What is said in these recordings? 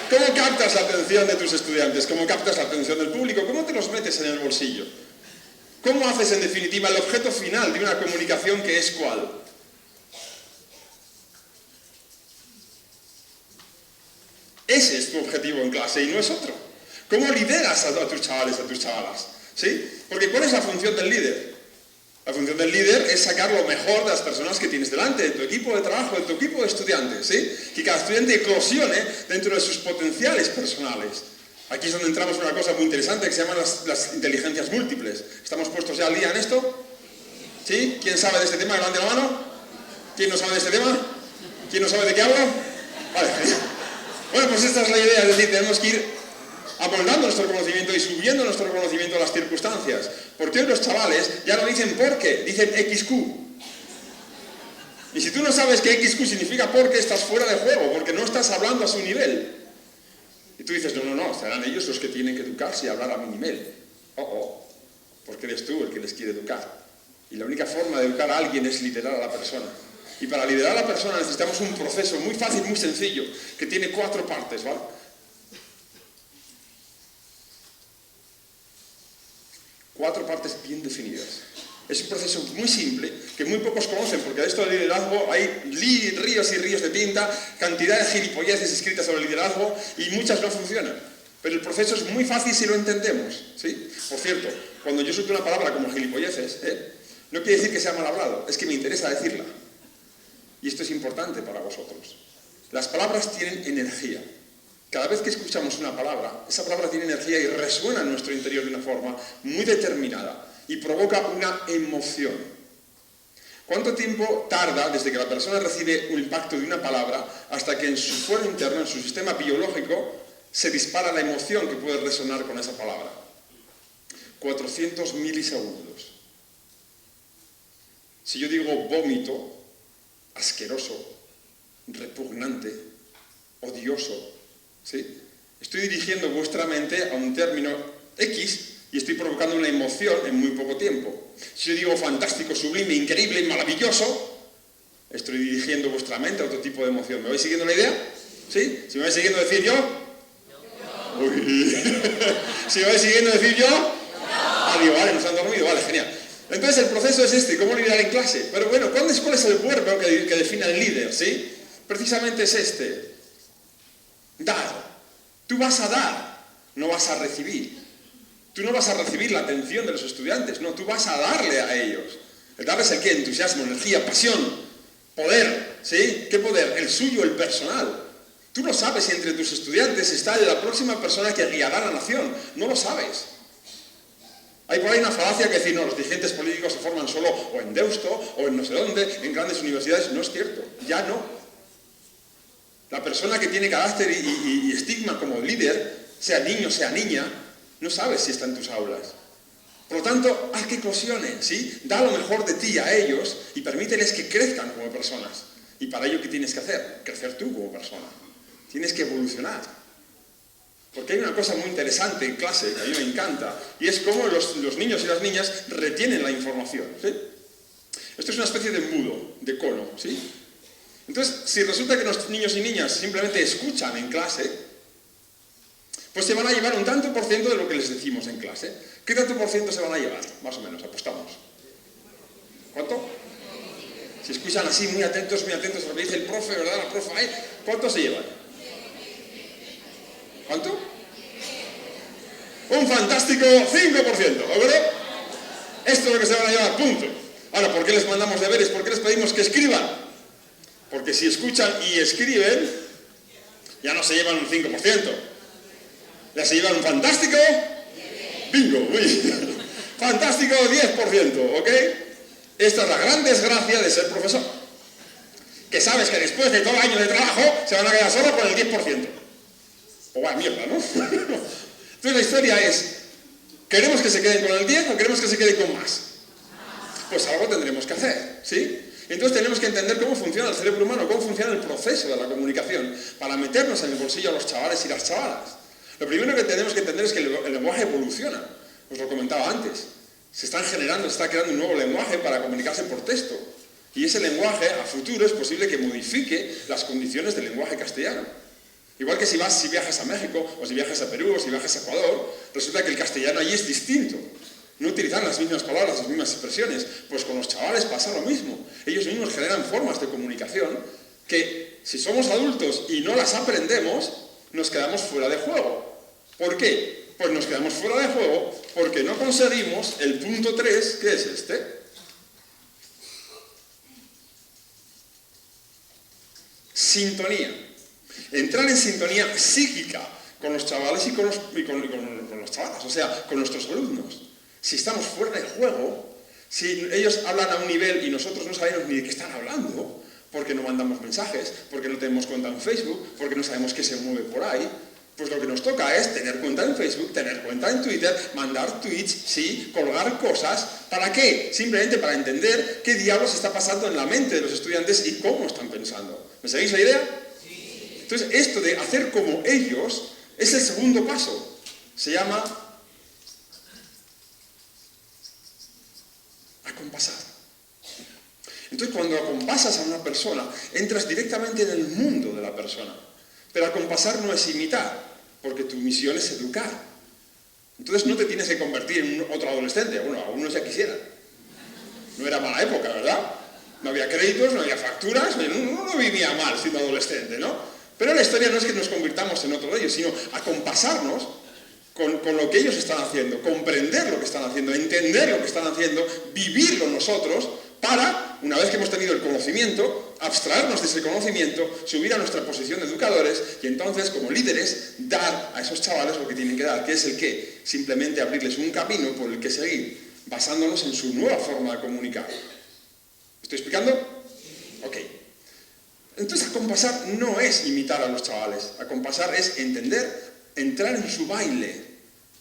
¿Cómo captas la atención de tus estudiantes? ¿Cómo captas la atención del público? ¿Cómo te los metes en el bolsillo? ¿Cómo haces, en definitiva, el objeto final de una comunicación que es cuál? Ese es tu objetivo en clase y no es otro. ¿Cómo lideras a tus chavales, a tus chavalas? ¿Sí? Porque ¿cuál es la función del líder? La función del líder es sacar lo mejor de las personas que tienes delante, de tu equipo de trabajo, de tu equipo de estudiantes, ¿sí? Que cada estudiante eclosione dentro de sus potenciales personales. Aquí es donde entramos en una cosa muy interesante que se llaman las inteligencias múltiples. ¿Estamos puestos ya al día en esto? ¿Sí? ¿Quién sabe de este tema? Levante la mano. ¿Quién no sabe de este tema? ¿Quién no sabe de qué hablo? Vale. Bueno, pues esta es la idea, es decir, tenemos que ir amoldando nuestro conocimiento y subiendo nuestro conocimiento a las circunstancias. Porque hoy los chavales ya no dicen por qué, dicen XQ. Y si tú no sabes que XQ significa por qué, estás fuera de juego, porque no estás hablando a su nivel. Y tú dices, no, serán ellos los que tienen que educarse y hablar a mi nivel. Porque eres tú el que les quiere educar. Y la única forma de educar a alguien es liderar a la persona. Y para liderar a la persona necesitamos un proceso muy fácil, muy sencillo, que tiene 4 partes, ¿vale? Cuatro partes bien definidas. Es un proceso muy simple, que muy pocos conocen, porque de esto del liderazgo hay ríos y ríos de tinta, cantidad de gilipolleces escritas sobre el liderazgo, y muchas no funcionan. Pero el proceso es muy fácil si lo entendemos, ¿sí? Por cierto, cuando yo suelto una palabra como gilipolleces, no quiere decir que sea mal hablado, es que me interesa decirla. Y esto es importante para vosotros. Las palabras tienen energía. Cada vez que escuchamos una palabra, esa palabra tiene energía y resuena en nuestro interior de una forma muy determinada y provoca una emoción. ¿Cuánto tiempo tarda desde que la persona recibe un impacto de una palabra hasta que en su fuero interno, en su sistema biológico, se dispara la emoción que puede resonar con esa palabra? 400 milisegundos. Si yo digo vómito, asqueroso, repugnante, odioso, ¿sí? Estoy dirigiendo vuestra mente a un término X y estoy provocando una emoción en muy poco tiempo. Si yo digo fantástico, sublime, increíble y maravilloso, estoy dirigiendo vuestra mente a otro tipo de emoción. ¿Me vais siguiendo la idea? ¿Sí? ¿Si me vais siguiendo decir yo? Uy. ¿Si me vais siguiendo decir yo? Digo, vale, nos han dormido, vale, genial. Entonces el proceso es este, ¿cómo liderar en clase? Pero bueno, ¿cuál es el verbo que define al líder? ¿Sí? Precisamente es este. Dar. Tú vas a dar, no vas a recibir. Tú no vas a recibir la atención de los estudiantes, no, tú vas a darle a ellos. El darles el qué, entusiasmo, energía, pasión, poder, ¿sí? ¿Qué poder? El suyo, el personal. Tú no sabes si entre tus estudiantes está la próxima persona que guiará a la nación, no lo sabes. Hay por ahí una falacia que decir, no, los dirigentes políticos se forman solo o en Deusto o en no sé dónde, en grandes universidades. No es cierto, ya no. La persona que tiene carácter y estigma como líder, sea niño, sea niña, no sabes si está en tus aulas. Por lo tanto, haz que eclosionen, ¿sí? Da lo mejor de ti a ellos y permíteles que crezcan como personas. Y para ello, ¿qué tienes que hacer? Crecer tú como persona. Tienes que evolucionar. Porque hay una cosa muy interesante en clase, que a mí me encanta, y es cómo los niños y las niñas retienen la información, ¿sí? Esto es una especie de embudo, de cono, ¿sí? Entonces, si resulta que los niños y niñas simplemente escuchan en clase, pues se van a llevar un tanto por ciento de lo que les decimos en clase. ¿Qué tanto por ciento se van a llevar? Más o menos, apostamos. ¿Cuánto? Si escuchan así muy atentos a lo que dice el profe, ¿verdad? La profe, ¿cuánto se llevan? ¿Cuánto? Un fantástico 5%, ¿de acuerdo? Esto es lo que se van a llevar, punto. Ahora, ¿por qué les mandamos deberes? ¿Por qué les pedimos que escriban? Porque si escuchan y escriben, ya no se llevan un 5%. Ya se llevan un fantástico bingo, uy. Fantástico 10%, ¿ok? Esta es la gran desgracia de ser profesor. Que sabes que después de todo el año de trabajo se van a quedar solo con el 10%. O vaya mierda, ¿no? Entonces la historia es, ¿queremos que se queden con el 10 o queremos que se queden con más? Pues algo tendremos que hacer, ¿sí? Entonces tenemos que entender cómo funciona el cerebro humano, cómo funciona el proceso de la comunicación, para meternos en el bolsillo a los chavales y las chavalas. Lo primero que tenemos que entender es que el lenguaje evoluciona. Os lo comentaba antes. Se está creando un nuevo lenguaje para comunicarse por texto. Y ese lenguaje, a futuro, es posible que modifique las condiciones del lenguaje castellano. Igual que si viajas a México, o si viajas a Perú, o si viajas a Ecuador, resulta que el castellano allí es distinto. No utilizan las mismas palabras, las mismas expresiones. Pues con los chavales pasa lo mismo. Ellos mismos generan formas de comunicación que, si somos adultos y no las aprendemos, nos quedamos fuera de juego. ¿Por qué? Pues nos quedamos fuera de juego porque no conseguimos el punto 3, que es este. Sintonía. Entrar en sintonía psíquica con los chavales y con los chavalas, o sea, con nuestros alumnos. Si estamos fuera de juego, si ellos hablan a un nivel y nosotros no sabemos ni de qué están hablando, porque no mandamos mensajes, porque no tenemos cuenta en Facebook, porque no sabemos qué se mueve por ahí, pues lo que nos toca es tener cuenta en Facebook, tener cuenta en Twitter, mandar tweets, sí, colgar cosas. ¿Para qué? Simplemente para entender qué diablos está pasando en la mente de los estudiantes y cómo están pensando. ¿Me seguís la idea? Sí. Entonces, esto de hacer como ellos es el segundo paso. Se llama acompasar. Entonces, cuando acompasas a una persona, entras directamente en el mundo de la persona. Pero acompasar no es imitar, porque tu misión es educar. Entonces no te tienes que convertir en otro adolescente. Bueno, algunos ya quisieran. No era mala época, ¿verdad? No había créditos, no había facturas, no vivía mal siendo adolescente, ¿no? Pero la historia no es que nos convirtamos en otro de ellos, sino acompasarnos con lo que ellos están haciendo, comprender lo que están haciendo, entender lo que están haciendo, vivirlo nosotros, para, una vez que hemos tenido el conocimiento, abstraernos de ese conocimiento, subir a nuestra posición de educadores y entonces, como líderes, dar a esos chavales lo que tienen que dar, que es el qué, simplemente abrirles un camino por el que seguir, basándonos en su nueva forma de comunicar. ¿Estoy explicando? Ok. Entonces, acompasar no es imitar a los chavales, acompasar es entender, entrar en su baile,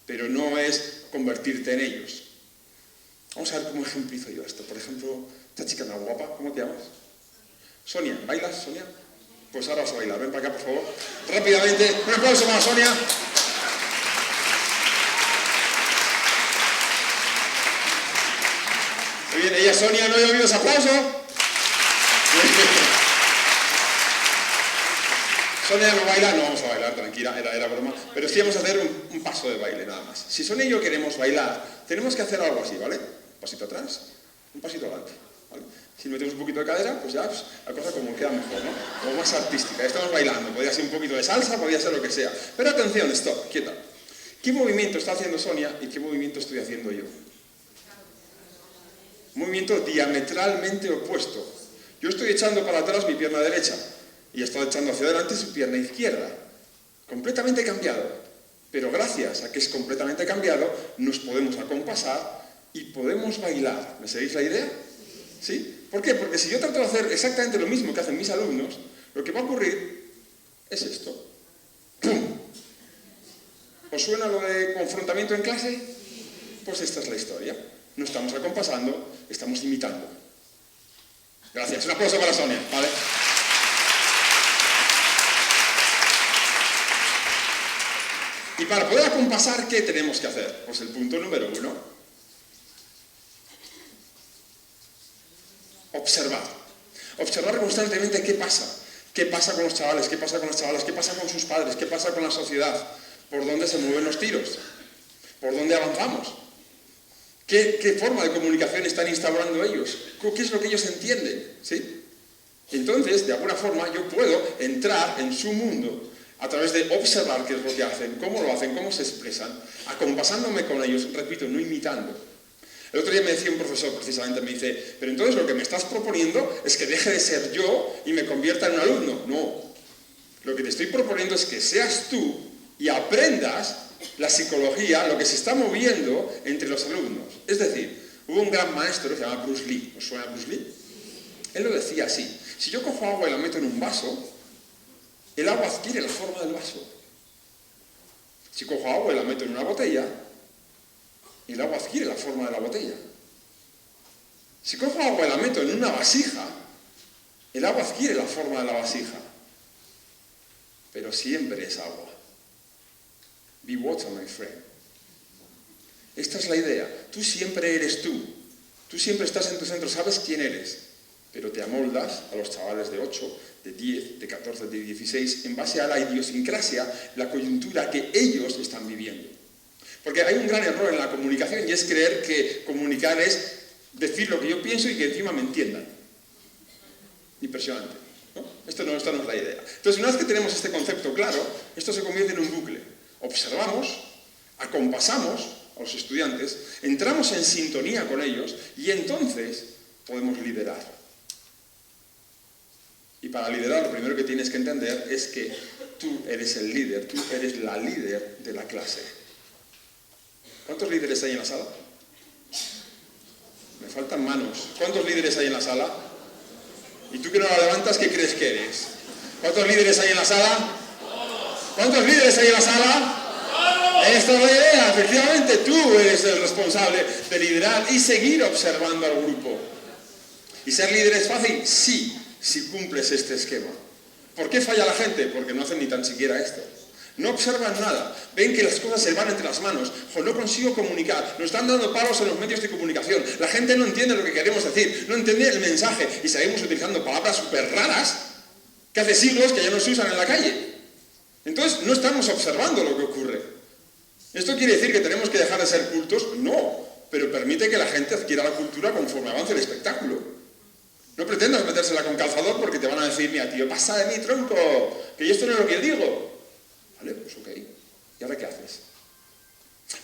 pero no es convertirte en ellos. Vamos a ver cómo ejemplizo yo esto. Por ejemplo, esta chica tan guapa, ¿cómo te llamas? Sonia, ¿bailas, Sonia? Pues ahora vas a bailar, ven para acá, por favor. Rápidamente, un aplauso para Sonia. Muy bien, ella Sonia, ¿no he oído ese aplauso? Sonia no baila, no vamos a bailar, tranquila, era broma. Pero sí vamos a hacer un paso de baile, nada más. Si Sonia y yo queremos bailar, tenemos que hacer algo así, ¿vale? Un pasito atrás, un pasito adelante, ¿vale? Si metemos un poquito de cadera, pues ya la cosa como queda mejor, ¿no? Como más artística. Ya estamos bailando, podría ser un poquito de salsa, podría ser lo que sea. Pero atención, stop, quieta. ¿Qué movimiento está haciendo Sonia y qué movimiento estoy haciendo yo? Un movimiento diametralmente opuesto. Yo estoy echando para atrás mi pierna derecha y está echando hacia adelante su pierna izquierda. Completamente cambiado. Pero gracias a que es completamente cambiado, nos podemos acompasar y podemos bailar. ¿Me seguís la idea? ¿Sí? ¿Por qué? Porque si yo trato de hacer exactamente lo mismo que hacen mis alumnos, lo que va a ocurrir es esto. ¡Pum! ¿Os suena lo de confrontamiento en clase? Pues esta es la historia. No estamos acompasando, estamos imitando. Gracias. Un aplauso para Sonia, ¿vale? Y para poder acompasar, ¿qué tenemos que hacer? Pues el punto número 1. Observar. Observar constantemente qué pasa. ¿Qué pasa con los chavales? ¿Qué pasa con las chavalas? ¿Qué pasa con sus padres? ¿Qué pasa con la sociedad? ¿Por dónde se mueven los tiros? ¿Por dónde avanzamos? ¿Qué forma de comunicación están instaurando ellos? ¿Qué es lo que ellos entienden? ¿Sí? Entonces, de alguna forma, yo puedo entrar en su mundo a través de observar qué es lo que hacen, cómo se expresan, acompasándome con ellos, repito, no imitando. El otro día me decía un profesor, precisamente, me dice, pero entonces lo que me estás proponiendo es que deje de ser yo y me convierta en un alumno. No. Lo que te estoy proponiendo es que seas tú y aprendas la psicología, lo que se está moviendo entre los alumnos. Es decir, hubo un gran maestro que se llama Bruce Lee. ¿Os suena Bruce Lee? Él lo decía así: si yo cojo agua y la meto en un vaso, el agua adquiere la forma del vaso. Si cojo agua y la meto en una botella, el agua adquiere la forma de la botella. Si cojo agua y la meto en una vasija, el agua adquiere la forma de la vasija. Pero siempre es agua. Be water, my friend. Esta es la idea. Tú siempre eres tú. Tú siempre estás en tu centro, sabes quién eres. pero te amoldas a los chavales de 8, de 10, de 14, de 16, en base a la idiosincrasia, la coyuntura que ellos están viviendo. Porque hay un gran error en la comunicación y es creer que comunicar es decir lo que yo pienso y que encima me entiendan. Impresionante, ¿no? Esta no es la idea. Entonces, una vez que tenemos este concepto claro, esto se convierte en un bucle. Observamos, acompasamos a los estudiantes, entramos en sintonía con ellos y entonces podemos liderar. Y para liderar lo primero que tienes que entender es que tú eres el líder, tú eres la líder de la clase. ¿Cuántos líderes hay en la sala? Me faltan manos. ¿Cuántos líderes hay en la sala? Y tú que no la levantas, ¿qué crees que eres? ¿Cuántos líderes hay en la sala? ¿Cuántos líderes hay en la sala? Esta es la idea, efectivamente, tú eres el responsable de liderar y seguir observando al grupo. ¿Y ser líder es fácil? Sí, si cumples este esquema. ¿Por qué falla la gente? Porque no hacen ni tan siquiera esto. No observan nada, ven que las cosas se van entre las manos. No consigo comunicar, nos están dando palos en los medios de comunicación. La gente no entiende lo que queremos decir, no entiende el mensaje y seguimos utilizando palabras súper raras que hace siglos que ya no se usan en la calle. Entonces no estamos observando lo que ocurre. ¿Esto quiere decir que tenemos que dejar de ser cultos? No, pero permite que la gente adquiera la cultura conforme avance el espectáculo. No pretendas metérsela con calzador porque te van a decir, mira tío, pasa de mí tronco, que yo esto no es lo que digo. Vale, pues ok. ¿Y ahora qué haces?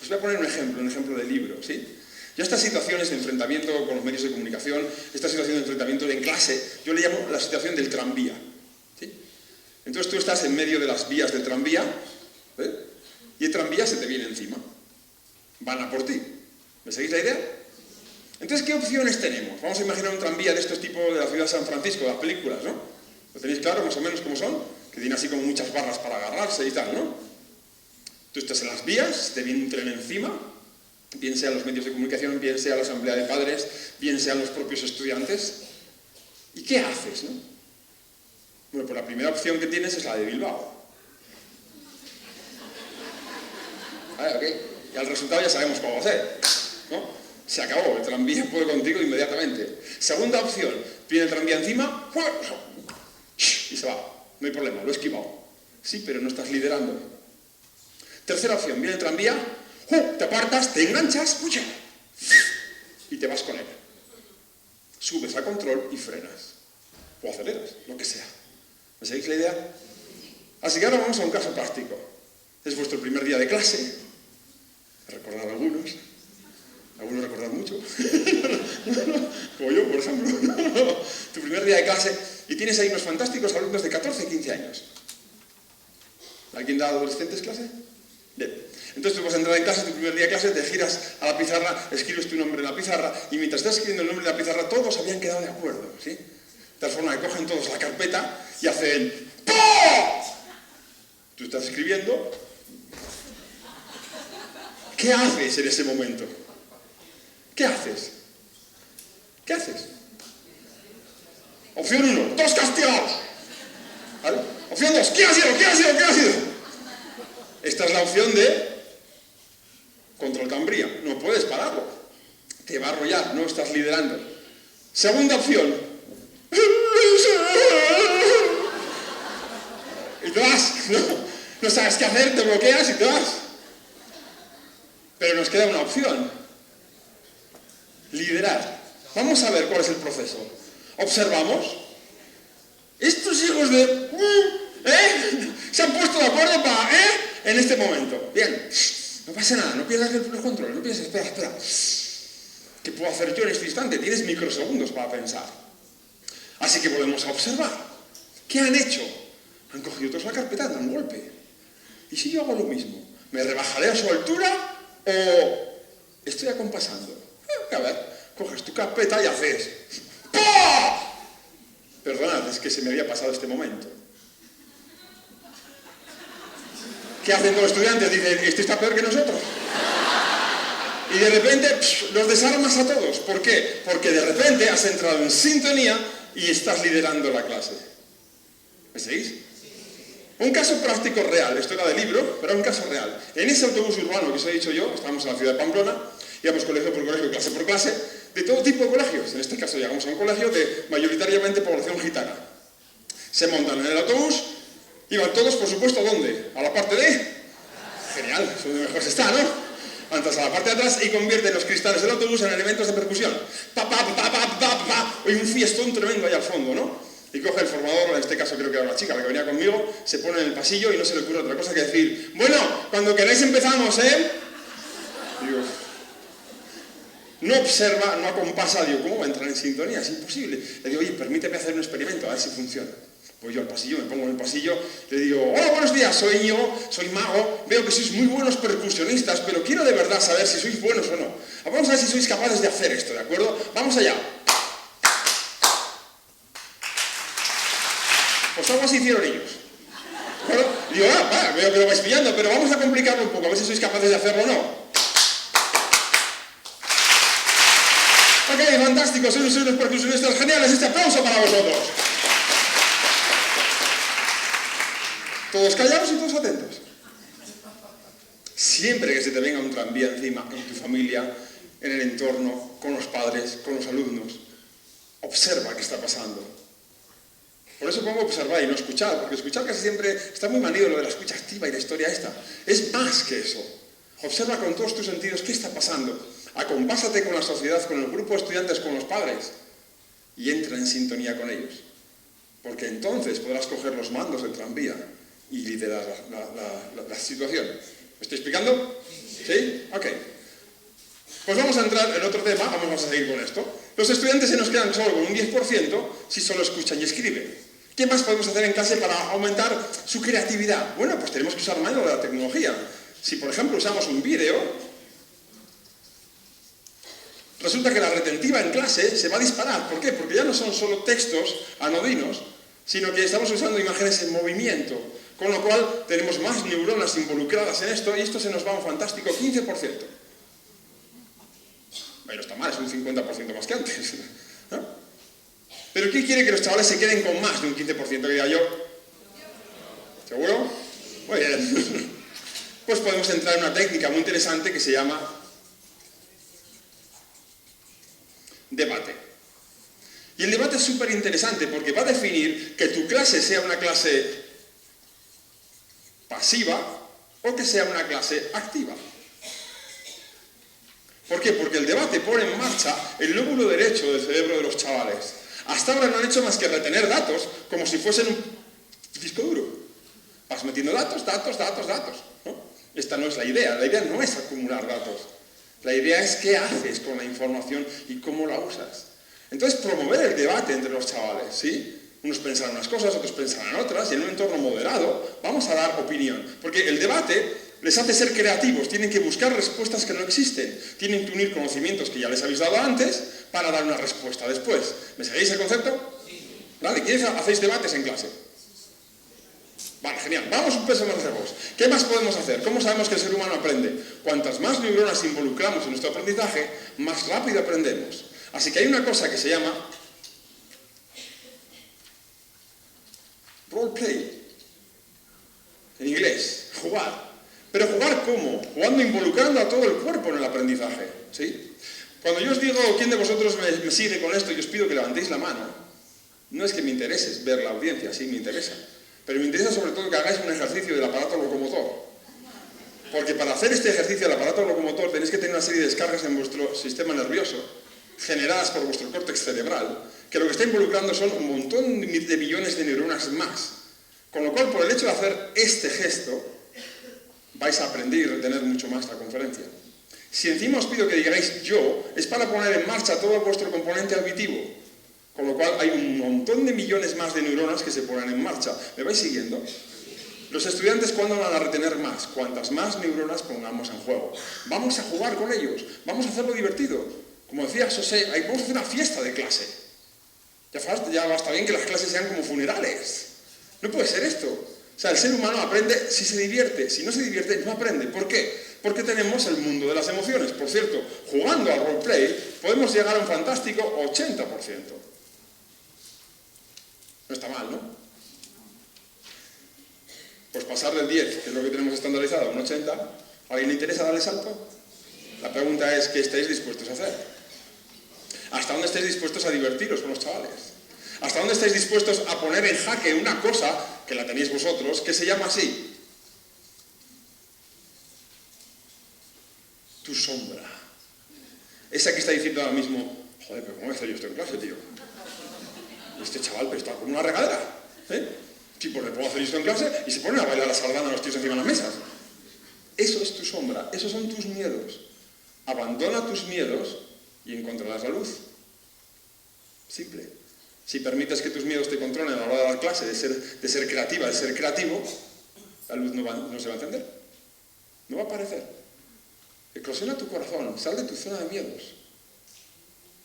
Os voy a poner un ejemplo de libro, ¿sí? Yo estas situaciones de enfrentamiento con los medios de comunicación, esta situación de enfrentamiento en clase, yo le llamo la situación del tranvía, ¿sí? Entonces tú estás en medio de las vías del tranvía, ¿eh? Y el tranvía se te viene encima. Van a por ti. ¿Me seguís la idea? Entonces, ¿qué opciones tenemos? Vamos a imaginar un tranvía de estos tipos de la ciudad de San Francisco, de las películas, ¿no? ¿Lo tenéis claro más o menos cómo son? Que tiene así como muchas barras para agarrarse y tal, ¿no? Tú estás en las vías, te viene un tren encima, bien sean los medios de comunicación, bien sea la asamblea de padres, bien sean los propios estudiantes. ¿Y qué haces, no? Bueno, pues la primera opción que tienes es la de Bilbao. Vale, ok. Y al resultado ya sabemos cómo va a ser, ¿no? Se acabó, el tranvía puede contigo inmediatamente. Segunda opción, viene el tranvía encima y se va. No hay problema, lo he esquivado. Sí, pero no estás liderando. Tercera opción, viene el tranvía, te apartas, te enganchas, y te vas con él. Subes a control y frenas. O aceleras, lo que sea. ¿Me seguís la idea? Así que ahora vamos a un caso práctico. Es vuestro primer día de clase. Recordad algunos. Algunos recordad mucho. Como yo, por ejemplo. Tu primer día de clase y tienes ahí unos fantásticos alumnos de 14 y 15 años. ¿Alguien da adolescentes clase? Bien. Entonces tú vas a entrar en clase, tu primer día de clase, te giras a la pizarra, escribes tu nombre en la pizarra y mientras estás escribiendo el nombre en la pizarra todos habían quedado de acuerdo, ¿sí? De tal forma que cogen todos la carpeta y hacen ¡pum! Tú estás escribiendo. ¿Qué haces en ese momento? ¿Qué haces? ¿Qué haces? Opción 1, todos castigados. ¿Vale? Opción 2, ¿quién ha sido? ¿Quién ha sido? ¿Quién ha sido? Esta es la opción de control cambría. No puedes pararlo. Te va a arrollar, no estás liderando. Segunda opción. Y te vas. No sabes qué hacer, te bloqueas y te vas. Pero nos queda una opción. Liderar. Vamos a ver cuál es el proceso. Observamos. Estos hijos de... se han puesto de acuerdo para... en este momento. Bien. No pasa nada, no pierdas el control. No pienses, espera. ¿Qué puedo hacer yo en este instante? Tienes microsegundos para pensar. Así que volvemos a observar. ¿Qué han hecho? Han cogido todos la carpeta, dan un golpe. ¿Y si yo hago lo mismo? ¿Me rebajaré a su altura o estoy acompasando? A ver, coges tu carpeta y haces... ¡pah! Perdonad, es que se me había pasado este momento. ¿Qué hacen los estudiantes? Dicen, este está peor que nosotros. Y de repente los desarmas a todos. ¿Por qué? Porque de repente has entrado en sintonía y estás liderando la clase. ¿Me seguís? Un caso práctico real, esto era de libro, pero un caso real. En ese autobús urbano que os he dicho yo, estábamos en la ciudad de Pamplona, íbamos colegio por colegio, clase por clase, de todo tipo de colegios. En este caso llegamos a un colegio de mayoritariamente población gitana. Se montan en el autobús y van todos, por supuesto, ¿a dónde? A la parte de... Genial, es donde mejor se está, ¿no? Entras a la parte de atrás y convierten los cristales del autobús en elementos de percusión. Pa, pa, pa, pa, pa, pa. Hay un fiestón tremendo ahí al fondo, ¿no? Y coge el formador, en este caso creo que era una chica la que venía conmigo, se pone en el pasillo y no se le ocurre otra cosa que decir: bueno, cuando queráis empezamos, ¿eh? Digo, no observa, no acompasa, digo, ¿cómo va a entrar en sintonía? Es imposible. Le digo, oye, permíteme hacer un experimento, a ver si funciona. Voy yo al pasillo, me pongo en el pasillo, le digo: hola, buenos días, soy Íñigo, soy mago, veo que sois muy buenos percusionistas, pero quiero de verdad saber si sois buenos o no. Vamos a ver si sois capaces de hacer esto, ¿de acuerdo? Vamos allá. Pues algo así hicieron ellos. Bueno, digo, vale, veo que lo vais pillando, pero vamos a complicarlo un poco, a ver si sois capaces de hacerlo o no. Ok, fantástico, sois unos percusionistas geniales, este aplauso para vosotros. Todos callados y todos atentos. Siempre que se te venga un tranvía encima, en tu familia, en el entorno, con los padres, con los alumnos, observa qué está pasando. Por eso pongo observar y no escuchar, porque escuchar casi siempre está muy manido lo de la escucha activa y la historia esta. Es más que eso. Observa con todos tus sentidos qué está pasando. Acompásate con la sociedad, con el grupo de estudiantes, con los padres, y entra en sintonía con ellos. Porque entonces podrás coger los mandos del tranvía y liderar la situación. ¿Me estoy explicando? ¿Sí? Ok. Pues vamos a entrar en otro tema, vamos a seguir con esto. Los estudiantes se nos quedan solo con un 10% si solo escuchan y escriben. ¿Qué más podemos hacer en clase para aumentar su creatividad? Bueno, pues tenemos que usar más de la tecnología. Si, por ejemplo, usamos un vídeo, resulta que la retentiva en clase se va a disparar. ¿Por qué? Porque ya no son solo textos anodinos, sino que estamos usando imágenes en movimiento. Con lo cual, tenemos más neuronas involucradas en esto y esto se nos va a un fantástico 15%. Bueno, está mal, es un 50% más que antes, ¿no? Pero ¿quién quiere que los chavales se queden con más de un 15%? Que diga yo. ¿Seguro? Muy bien. Pues podemos entrar en una técnica muy interesante que se llama debate. Y el debate es súper interesante porque va a definir que tu clase sea una clase pasiva o que sea una clase activa. ¿Por qué? Porque el debate pone en marcha el lóbulo derecho del cerebro de los chavales. Hasta ahora no han hecho más que retener datos como si fuesen un disco duro. Vas metiendo datos, ¿no? Esta no es la idea no es acumular datos. La idea es qué haces con la información y cómo la usas. Entonces, promover el debate entre los chavales, ¿sí? Unos pensarán unas cosas, otros pensarán otras, y en un entorno moderado vamos a dar opinión. Porque el debate les hace ser creativos, tienen que buscar respuestas que no existen, tienen que unir conocimientos que ya les habéis dado antes para dar una respuesta después. ¿Me seguís el concepto? Sí. Vale, ¿quiénes hacéis debates en clase? Vale, genial. Vamos un peso más lejos. ¿Qué más podemos hacer? ¿Cómo sabemos que el ser humano aprende? Cuantas más neuronas involucramos en nuestro aprendizaje, más rápido aprendemos. Así que hay una cosa que se llama roleplay. En inglés, jugar. Pero jugar ¿cómo? Jugando involucrando a todo el cuerpo en el aprendizaje, ¿sí? Cuando yo os digo quién de vosotros me sigue con esto y os pido que levantéis la mano, no es que me interese ver la audiencia, sí me interesa, pero me interesa sobre todo que hagáis un ejercicio del aparato locomotor. Porque para hacer este ejercicio del aparato locomotor tenéis que tener una serie de descargas en vuestro sistema nervioso, generadas por vuestro córtex cerebral, que lo que está involucrando son un montón de millones de neuronas más. Con lo cual, por el hecho de hacer este gesto, vais a aprender y retener mucho más la conferencia. Si encima os pido que digáis yo, es para poner en marcha todo vuestro componente auditivo. Con lo cual hay un montón de millones más de neuronas que se ponen en marcha. ¿Me vais siguiendo? Los estudiantes, ¿cuándo van a retener más? Cuantas más neuronas pongamos en juego. Vamos a jugar con ellos, vamos a hacerlo divertido. Como decía José, vamos a hacer una fiesta de clase. Ya basta bien que las clases sean como funerales. No puede ser esto. O sea, el ser humano aprende si se divierte. Si no se divierte, no aprende. ¿Por qué? Porque tenemos el mundo de las emociones. Por cierto, jugando al roleplay, podemos llegar a un fantástico 80%. No está mal, ¿no? Pues pasar del 10, que es lo que tenemos estandarizado, a un 80, ¿a alguien le interesa darle salto? La pregunta es, ¿qué estáis dispuestos a hacer? ¿Hasta dónde estáis dispuestos a divertiros con los chavales? ¿Hasta dónde estáis dispuestos a poner en jaque una cosa, que la tenéis vosotros, que se llama así? Tu sombra. Esa que está diciendo ahora mismo, joder, pero ¿cómo voy a hacer yo esto en clase, tío? Este chaval pero está como una regadera, ¿eh? Sí, pues le puedo hacer esto en clase y se ponen a bailar la sardana los tíos encima de las mesas. Eso es tu sombra, esos son tus miedos. Abandona tus miedos y encontrarás la luz. Simple. Si permites que tus miedos te controlen a la hora de dar clase, de ser creativa, de ser creativo, la luz no se va a encender. No va a aparecer. Eclosiona tu corazón, sal de tu zona de miedos.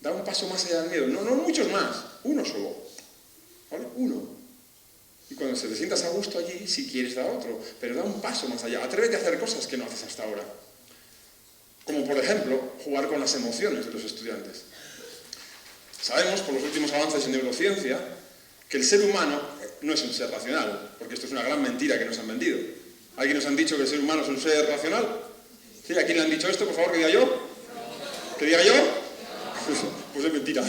Da un paso más allá del miedo. No muchos más, uno solo. ¿Vale? Uno. Y cuando te sientas a gusto allí, si quieres da otro, pero da un paso más allá. Atrévete a hacer cosas que no haces hasta ahora. Como por ejemplo, jugar con las emociones de los estudiantes. Sabemos, por los últimos avances en neurociencia, que el ser humano no es un ser racional, porque esto es una gran mentira que nos han vendido. ¿Alguien nos han dicho que el ser humano es un ser racional? ¿Sí? ¿A quién le han dicho esto? Por favor, que diga yo. ¿Que diga yo? Pues es mentira.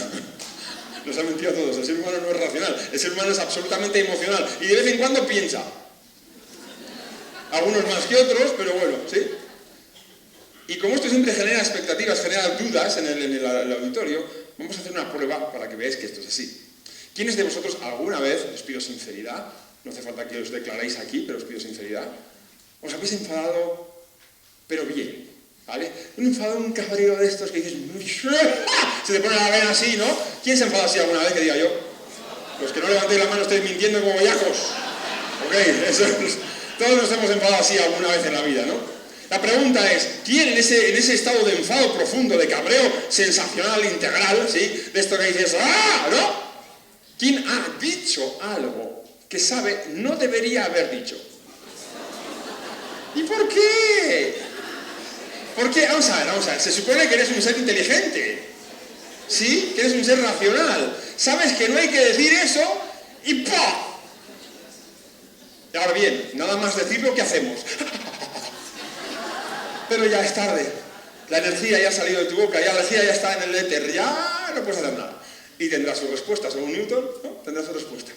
Nos han mentido a todos. El ser humano no es racional. El ser humano es absolutamente emocional. Y de vez en cuando piensa. Algunos más que otros, pero bueno, ¿sí? Y como esto siempre genera expectativas, genera dudas en el auditorio, vamos a hacer una prueba para que veáis que esto es así. ¿Quiénes de vosotros alguna vez, os pido sinceridad, no hace falta que os declaréis aquí, pero os pido sinceridad, os habéis enfadado, pero bien, ¿vale? Un enfado, un cabreo de estos que dices, se te pone la vena así, ¿no? ¿Quién se enfada así alguna vez que diga yo? Los que no levantéis la mano estáis mintiendo como bellacos. Ok, todos nos hemos enfadado así alguna vez en la vida, ¿no? La pregunta es, ¿quién en ese estado de enfado profundo, de cabreo sensacional, integral, ¿sí? De esto que dices, ¡ah!, ¿no? ¿Quién ha dicho algo que sabe no debería haber dicho? ¿Y por qué? Porque, vamos a ver, se supone que eres un ser inteligente, ¿sí? Que eres un ser racional. Sabes que no hay que decir eso y ¡pah! Y ahora bien, nada más decirlo, ¿qué hacemos? Pero ya es tarde. La energía ya ha salido de tu boca, ya la energía ya está en el éter, ya no puedes hacer nada. Y tendrá su respuesta, según Newton, ¿no? Tendrá su respuesta.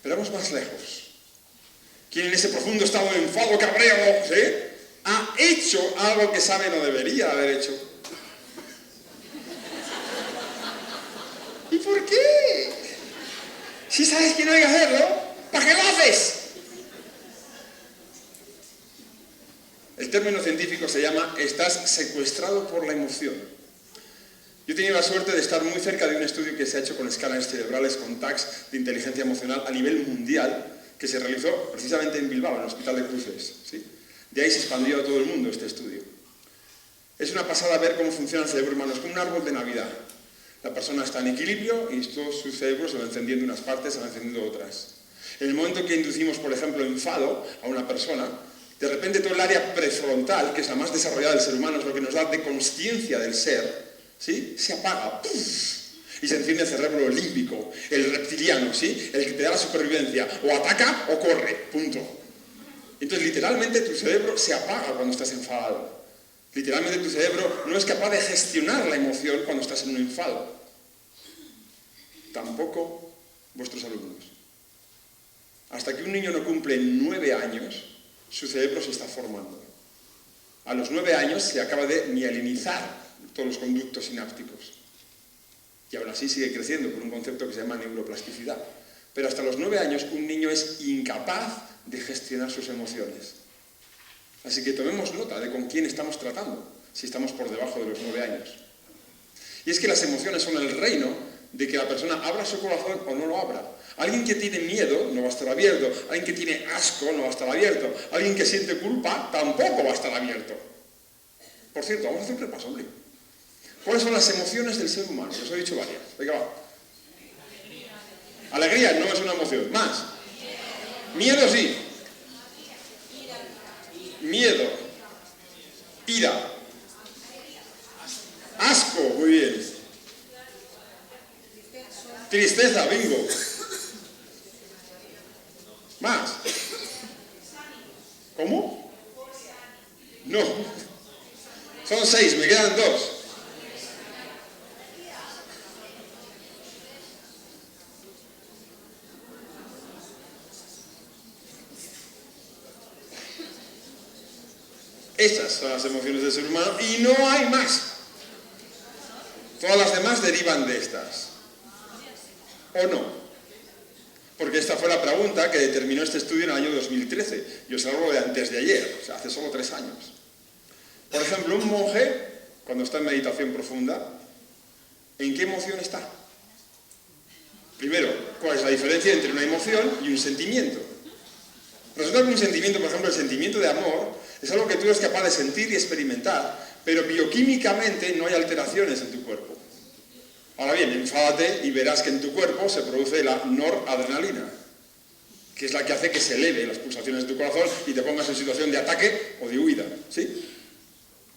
Pero vamos más lejos. ¿Quién en ese profundo estado de enfado, cabreo, ¿sí?, ha hecho algo que sabe no debería haber hecho? ¿Y por qué? Si sabes que no hay que hacerlo, ¿para qué lo haces? El término científico se llama estás secuestrado por la emoción. Yo he tenido la suerte de estar muy cerca de un estudio que se ha hecho con escáneres cerebrales, con tags de inteligencia emocional a nivel mundial, que se realizó precisamente en Bilbao, en el Hospital de Cruces, ¿sí? De ahí se expandió a todo el mundo este estudio. Es una pasada ver cómo funciona el cerebro humano, es como un árbol de Navidad. La persona está en equilibrio y todo su cerebro se va encendiendo unas partes, se va encendiendo otras. En el momento que inducimos, por ejemplo, enfado a una persona, de repente todo el área prefrontal, que es la más desarrollada del ser humano, es lo que nos da de consciencia del ser, ¿sí?, se apaga. ¡Puf! Y se enciende el cerebro límbico, el reptiliano, ¿sí?, el que te da la supervivencia. O ataca o corre, punto. Entonces, literalmente, tu cerebro se apaga cuando estás enfadado. Literalmente, tu cerebro no es capaz de gestionar la emoción cuando estás en un enfado. Tampoco vuestros alumnos. Hasta que un niño no cumple 9 años, su cerebro se está formando. A los 9 años se acaba de mielinizar todos los conductos sinápticos. Y aún así sigue creciendo por un concepto que se llama neuroplasticidad. Pero hasta los 9 años un niño es incapaz de gestionar sus emociones. Así que tomemos nota de con quién estamos tratando, si estamos por debajo de los 9 años. Y es que las emociones son el reino de que la persona abra su corazón o no lo abra. Alguien que tiene miedo no va a estar abierto. Alguien que tiene asco no va a estar abierto. Alguien que siente culpa tampoco va a estar abierto. Por cierto, vamos a hacer un repaso, hombre. ¿Cuáles son las emociones del ser humano? Os he dicho varias. Venga, va. Alegría no es una emoción. Más. Miedo sí. Miedo. Ira. Asco, muy bien. Tristeza, bingo. Más. ¿Cómo? No. Son 6, me quedan 2. Esas son las emociones del ser humano y no hay más. Todas las demás derivan de estas. ¿O no? Porque esta fue la pregunta que determinó este estudio en el año 2013. Yo os hablo de antes de ayer, o sea, hace solo 3 años. Por ejemplo, un monje, cuando está en meditación profunda, ¿en qué emoción está? Primero, ¿cuál es la diferencia entre una emoción y un sentimiento? Resulta que un sentimiento, por ejemplo, el sentimiento de amor, es algo que tú eres capaz de sentir y experimentar, pero bioquímicamente no hay alteraciones en tu cuerpo. Ahora bien, enfádate y verás que en tu cuerpo se produce la noradrenalina, que es la que hace que se eleve las pulsaciones de tu corazón y te pongas en situación de ataque o de huida, ¿sí?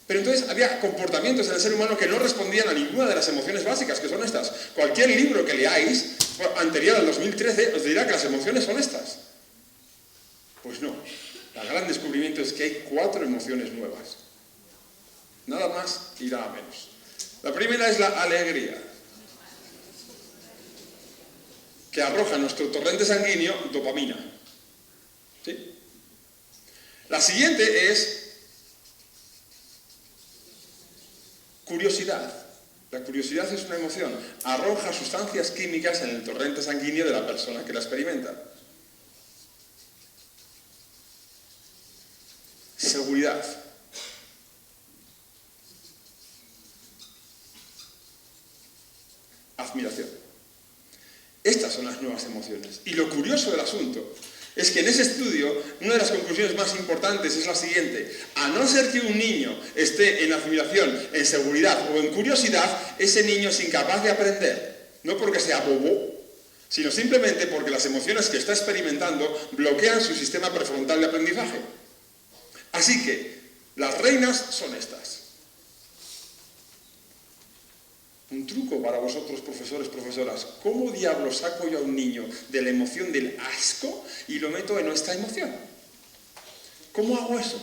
Pero entonces había comportamientos en el ser humano que no respondían a ninguna de las emociones básicas, que son estas. Cualquier libro que leáis, anterior al 2013, os dirá que las emociones son estas. Pues no. El gran descubrimiento es que hay 4 emociones nuevas. Nada más y nada menos. La primera es la alegría, que arroja en nuestro torrente sanguíneo dopamina. ¿Sí? La siguiente es curiosidad. La curiosidad es una emoción. Arroja sustancias químicas en el torrente sanguíneo de la persona que la experimenta. Seguridad. Admiración. Estas son las nuevas emociones. Y lo curioso del asunto es que en ese estudio, una de las conclusiones más importantes es la siguiente. A no ser que un niño esté en admiración, en seguridad o en curiosidad, ese niño es incapaz de aprender. No porque sea bobo, sino simplemente porque las emociones que está experimentando bloquean su sistema prefrontal de aprendizaje. Así que, las reinas son estas. Un truco para vosotros, profesores, profesoras. ¿Cómo diablos saco yo a un niño de la emoción del asco y lo meto en nuestra emoción? ¿Cómo hago eso?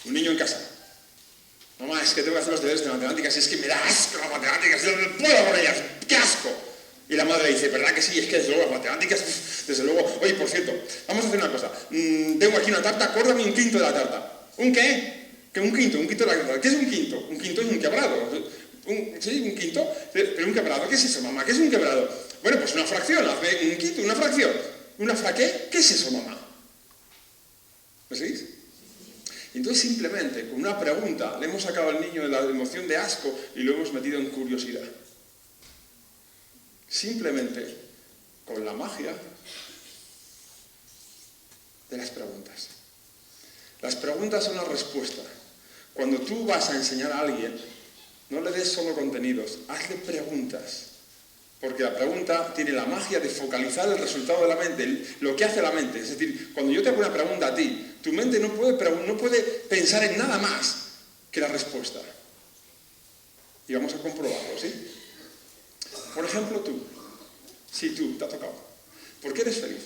Un niño en casa. Mamá, es que tengo que hacer los deberes de matemáticas y es que me da asco las matemáticas, yo no puedo con ellas, ¡qué asco! Y la madre dice, ¿verdad que sí? Es que desde luego las matemáticas, desde luego... Oye, por cierto, vamos a hacer una cosa. Tengo aquí una tarta, córdame un quinto de la tarta. ¿Un qué? ¿Qué un quinto de la tarta? ¿Qué es un quinto? Un quinto es un quebrado. ¿Sí? ¿Un quinto? ¿Pero un quebrado? ¿Qué es eso, mamá? ¿Qué es un quebrado? Bueno, pues una fracción, hazme un quinto, una fracción. ¿Una qué? ¿Qué es eso, mamá? ¿Lo seguís? Y entonces simplemente, con una pregunta, le hemos sacado al niño de la emoción de asco y lo hemos metido en curiosidad. Simplemente, con la magia de las preguntas. Las preguntas son la respuesta. Cuando tú vas a enseñar a alguien, no le des solo contenidos, hazle preguntas. Porque la pregunta tiene la magia de focalizar el resultado de la mente, lo que hace la mente. Es decir, cuando yo te hago una pregunta a ti, tu mente no puede pensar en nada más que la respuesta. Y vamos a comprobarlo, ¿sí? Por ejemplo, tú. Sí, tú, te ha tocado. ¿Por qué eres feliz?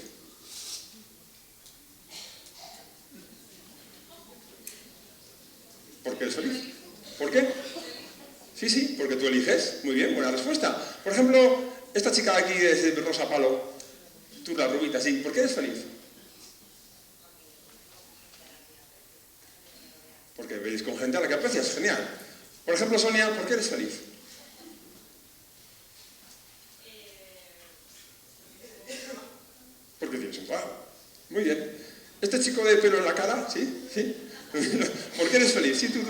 ¿Por qué eres feliz? ¿Por qué? Sí, porque tú eliges. Muy bien, buena respuesta. Por ejemplo, esta chica de aquí de rosa palo, tú la rubita, sí. ¿Por qué eres feliz? Porque veis con gente a la que aprecias, genial. Por ejemplo, Sonia, ¿por qué eres feliz? Porque tienes un padre. Muy bien. Este chico de pelo en la cara, ¿sí? ¿Sí? ¿Por qué eres feliz? Sí, tú.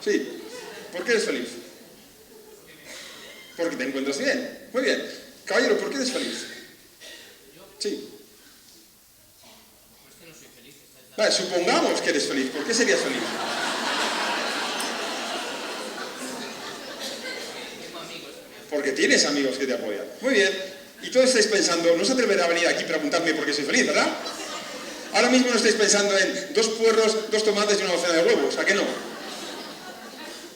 Sí. ¿Por qué eres feliz? Porque te encuentras bien. Muy bien. Caballero, ¿por qué eres feliz? Sí. Vale, supongamos que eres feliz. ¿Por qué serías feliz? Porque tienes amigos que te apoyan. Muy bien. Y todos estáis pensando, no se atreverá a venir aquí a preguntarme por qué soy feliz, ¿verdad? Ahora mismo no estáis pensando en 2 puerros, 2 tomates y una docena de huevos, ¿a qué no?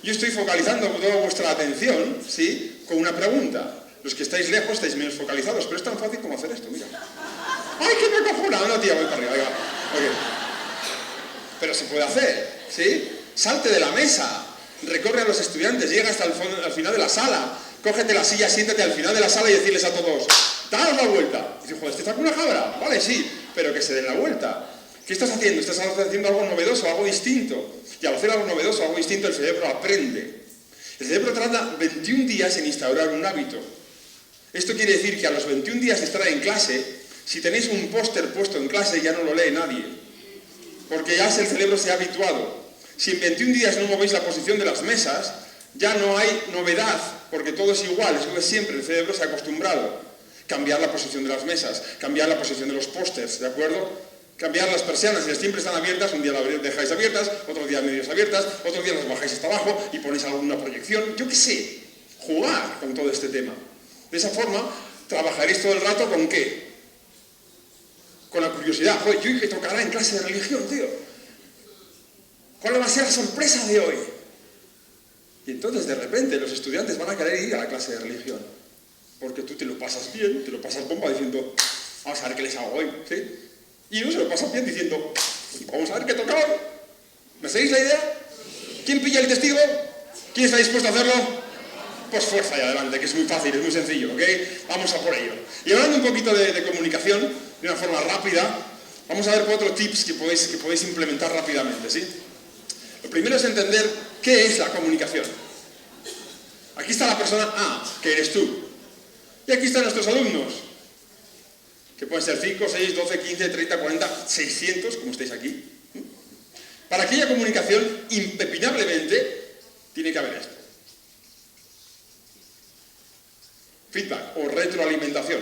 Yo estoy focalizando toda vuestra atención, ¿sí?, con una pregunta. Los que estáis lejos estáis menos focalizados, pero es tan fácil como hacer esto, mira. ¡Ay, qué me acojona! No, tía, voy para arriba, venga. Okay. Pero se puede hacer, ¿sí? Salte de la mesa, recorre a los estudiantes, llega hasta al final de la sala, cógete la silla, siéntate al final de la sala y decirles a todos, daos la vuelta. Y dice, joder, ¿este está con una cabra? Vale, sí, pero que se den la vuelta. ¿Qué estás haciendo? Estás haciendo algo novedoso, algo distinto. Y al hacer algo novedoso, algo distinto, el cerebro aprende. El cerebro tarda 21 días en instaurar un hábito. Esto quiere decir que a los 21 días de estar en clase, si tenéis un póster puesto en clase, ya no lo lee nadie. Porque ya el cerebro se ha habituado. Si en 21 días no movéis la posición de las mesas, ya no hay novedad, porque todo es igual, es lo de siempre, el cerebro se ha acostumbrado. Cambiar la posición de las mesas, cambiar la posición de los pósters, ¿de acuerdo? Cambiar las persianas, si siempre están abiertas, un día las dejáis abiertas, otro día medios abiertas, otro día las bajáis hasta abajo y ponéis alguna proyección, yo qué sé, jugar con todo este tema. De esa forma, trabajaréis todo el rato ¿con qué? Con la curiosidad. Joder, ¿yo qué tocará en clase de religión, tío? ¿Cuál va a ser la sorpresa de hoy? Y entonces, de repente, los estudiantes van a querer ir a la clase de religión. Porque tú te lo pasas bien, te lo pasas bomba diciendo, vamos a ver qué les hago hoy, ¿sí? Y uno se lo pasa bien diciendo, vamos a ver qué toca hoy. ¿Me seguís la idea? ¿Quién pilla el testigo? ¿Quién está dispuesto a hacerlo? Pues fuerza y adelante, que es muy fácil, es muy sencillo, ¿ok? Vamos a por ello. Y hablando un poquito de comunicación, de una forma rápida, vamos a ver cuatro tips que podéis implementar rápidamente, ¿sí? Lo primero es entender qué es la comunicación. Aquí está la persona A, que eres tú. Y aquí están nuestros alumnos, que pueden ser 5, 6, 12, 15, 30, 40, 600, como estáis aquí. Para aquella comunicación, impepinablemente, tiene que haber esto. Feedback o retroalimentación,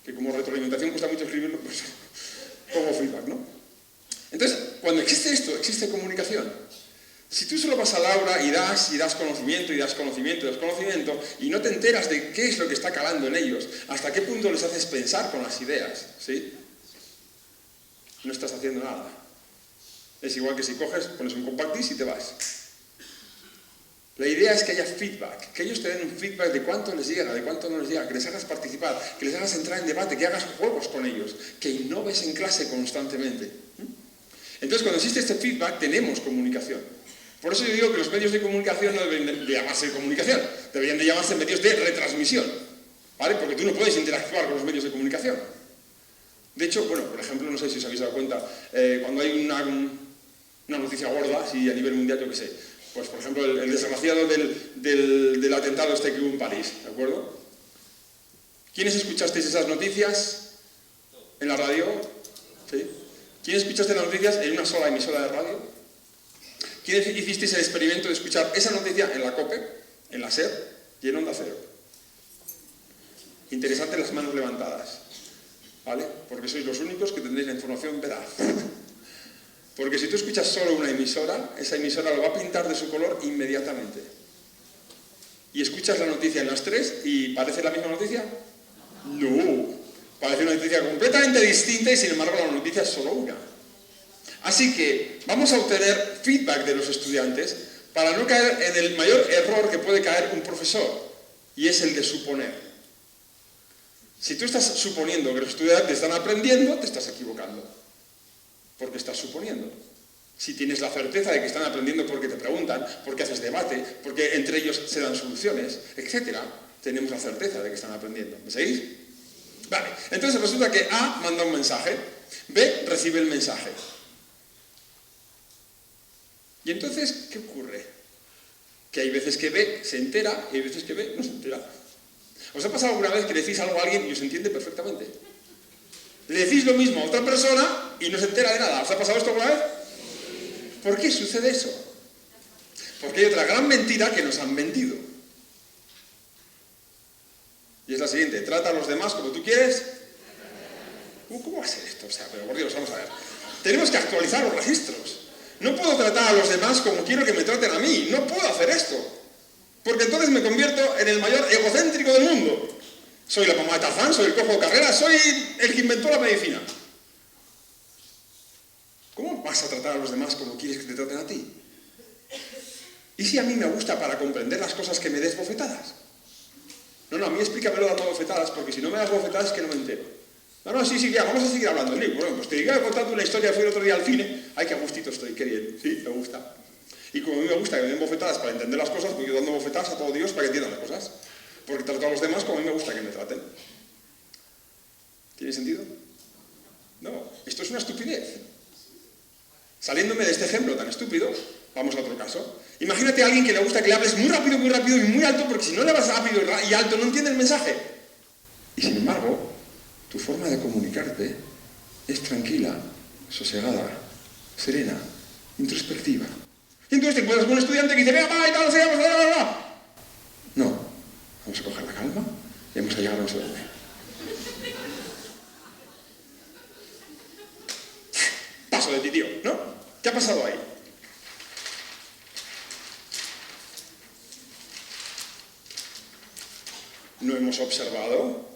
que como retroalimentación cuesta mucho escribirlo, pues como feedback, ¿no? Entonces, cuando existe esto, existe comunicación. Si tú solo vas al aula y das conocimiento, y no te enteras de qué es lo que está calando en ellos, hasta qué punto les haces pensar con las ideas, ¿sí? No estás haciendo nada. Es igual que si coges, pones un compact disc y te vas. La idea es que haya feedback, que ellos te den un feedback de cuánto les llega, de cuánto no les llega, que les hagas participar, que les hagas entrar en debate, que hagas juegos con ellos, que innoves en clase constantemente. Entonces, cuando existe este feedback, tenemos comunicación. Por eso yo digo que los medios de comunicación no deben de llamarse comunicación, deberían de llamarse medios de retransmisión, ¿vale? Porque tú no puedes interactuar con los medios de comunicación. De hecho, bueno, por ejemplo, no sé si os habéis dado cuenta, cuando hay una noticia gorda, si a nivel mundial, yo qué sé, pues por ejemplo, el desgraciado del atentado este que hubo en París, ¿de acuerdo? ¿Quiénes escuchasteis esas noticias en la radio? ¿Sí? ¿Quiénes escuchasteis las noticias en una sola emisora de radio? ¿Quiénes hicisteis el experimento de escuchar esa noticia en la COPE, en la SER y en Onda Cero? Interesante las manos levantadas, ¿vale? Porque sois los únicos que tendréis la información veraz. Porque si tú escuchas solo una emisora, esa emisora lo va a pintar de su color inmediatamente. Y escuchas la noticia en las tres y ¿parece la misma noticia? No, parece una noticia completamente distinta y sin embargo la noticia es solo una. Así que vamos a obtener feedback de los estudiantes para no caer en el mayor error que puede caer un profesor, y es el de suponer. Si tú estás suponiendo que los estudiantes están aprendiendo, te estás equivocando, porque estás suponiendo. Si tienes la certeza de que están aprendiendo porque te preguntan, porque haces debate, porque entre ellos se dan soluciones, etc., tenemos la certeza de que están aprendiendo. ¿Me seguís? Vale, entonces resulta que A manda un mensaje, B recibe el mensaje. Y entonces, ¿qué ocurre? Que hay veces que B se entera y hay veces que B no se entera. ¿Os ha pasado alguna vez que le decís algo a alguien y os entiende perfectamente? Le decís lo mismo a otra persona y no se entera de nada. ¿Os ha pasado esto alguna vez? ¿Por qué sucede eso? Porque hay otra gran mentira que nos han vendido. Y es la siguiente: trata a los demás como tú quieres. ¿Cómo va a ser esto? O sea, pero por Dios, vamos a ver. Tenemos que actualizar los registros. No puedo tratar a los demás como quiero que me traten a mí. No puedo hacer esto. Porque entonces me convierto en el mayor egocéntrico del mundo. Soy la mamá de Tarzán, soy el cojo de carrera, soy el que inventó la medicina. ¿Cómo vas a tratar a los demás como quieres que te traten a ti? ¿Y si a mí me gusta para comprender las cosas que me des bofetadas? No, a mí explícamelo dando bofetadas, porque si no me das bofetadas es que no me entero. No, sí, ya, vamos a seguir hablando. Bueno, pues te digo contando una historia, fui el otro día al cine. Ay, qué a gustito estoy, qué bien, sí, me gusta. Y como a mí me gusta que me den bofetadas para entender las cosas, voy yo dando bofetadas a todo Dios para que entiendan las cosas. Porque trato a los demás como a mí me gusta que me traten. ¿Tiene sentido? No, esto es una estupidez. Saliéndome de este ejemplo tan estúpido, vamos a otro caso. Imagínate a alguien que le gusta que le hables muy rápido y muy alto, porque si no le hablas rápido y alto no entiende el mensaje. Y sin embargo, tu forma de comunicarte es tranquila, sosegada, serena, introspectiva. Y entonces te encuentras con un estudiante que dice, venga, va, y tal, bla, bla, bla. No, vamos a coger la calma y vamos a llegar a no sé dónde. Paso de ti, tío, ¿no? ¿Qué ha pasado ahí? No hemos observado,